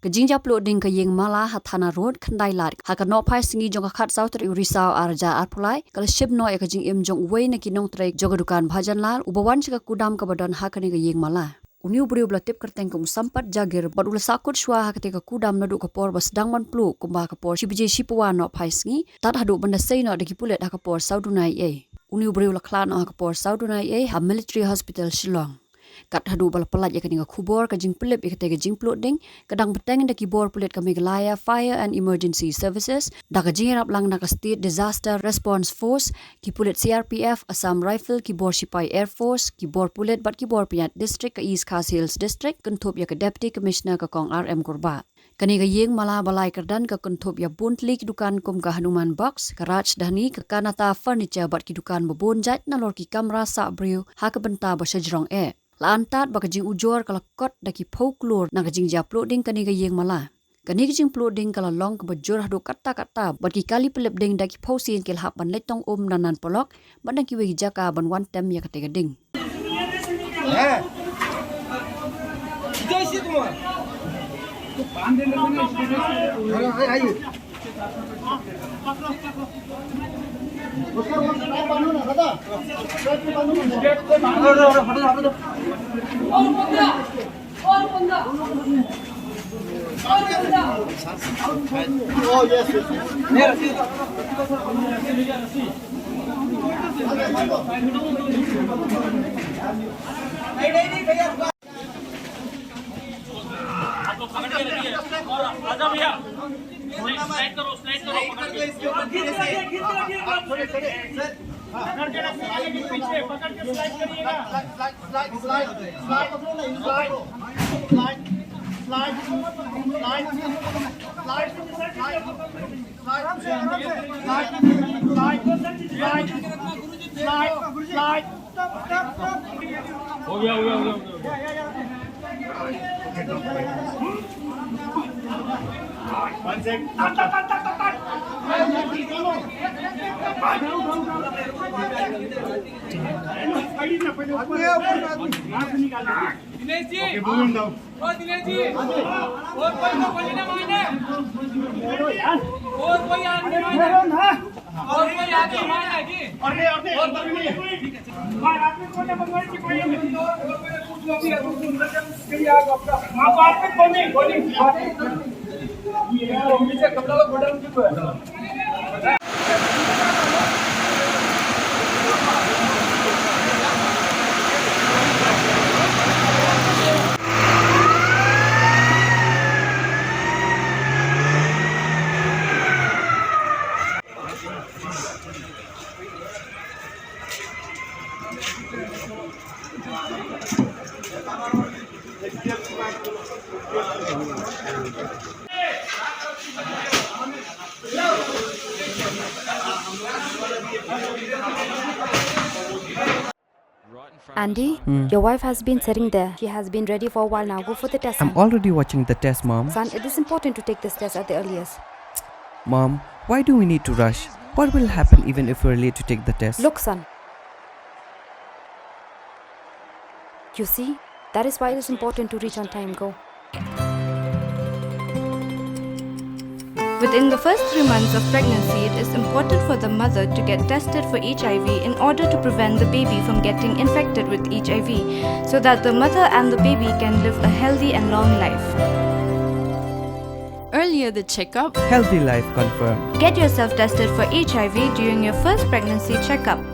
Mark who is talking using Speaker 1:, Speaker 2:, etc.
Speaker 1: Ka Jingjia Pluh ding ka yeng mala ha Thana road Khlad ha ka no phai singi jong ka khat sau tri Risau arja arpulai ka ship no e ka jing im jong Uwei na kinong trai joga dukan bhajan lal ubawan ka kudam ka badon ha ka ni ka yeng mala. Uniu beriu bela tip kerteng kum sampat jagir bad ula sakut shwa ha ketika kudam nadu ka por bas dangman Pluh kumba ka por shibje shipwa no phai singi tat hadu benda sei no de kipulet ha ka por saudunai e. Uniu beriu la Khlad no ha ka por saudunai e ha military hospital Shillong. Kat hadu bala pelat ya keninga khubor ka Jingpynlip ikate ka Jingpluh ding kadang Bteng da kibor pulet ka Meghalaya Fire and Emergency Services da ka jingrap lang na ka State Disaster Response Force ki pulet CRPF Assam Rifle kibor Sipai Air Force kibor pulet bat kibor Piat District ka East Khas Hills District kentup ya ka Deputy Commissioner ka Kong RM Kurba kani ka yeng mala balai kerdan ka kentup ya buntlik dukan kum ka Hanuman Box ka Rajdhani ka Kanata Furniture bat ki dukan babon jat na lor ki kamra sa briu ha ka benta ba sajrong e Lantat baka jing ujor kala kot daki folklore na Jingjia Pluh ding kani ga yeng mala. Kani ga jing Pluh ding kala long ka bajur hadu kata baki kali pelip ding daki pausin kel hap ban letong nanan polok ban daki we jaka ban one time ya katega ding.
Speaker 2: Andy, your wife has been sitting there. She has been ready for a while now. Go for the test.
Speaker 3: I'm already watching the test, Mom.
Speaker 2: Son, it is important to take this test at the earliest.
Speaker 3: Mom, why do we need to rush? What will happen even if we're late to take the test?
Speaker 2: Look, son. You see, that is why it is important to reach on time. Go.
Speaker 4: Within the first 3 months of pregnancy, it is important for the mother to get tested for HIV in order to prevent the baby from getting infected with HIV, so that the mother and the baby can live a healthy and long life.
Speaker 5: Earlier the checkup.
Speaker 3: Healthy life confirmed.
Speaker 4: Get yourself tested for HIV during your first pregnancy checkup.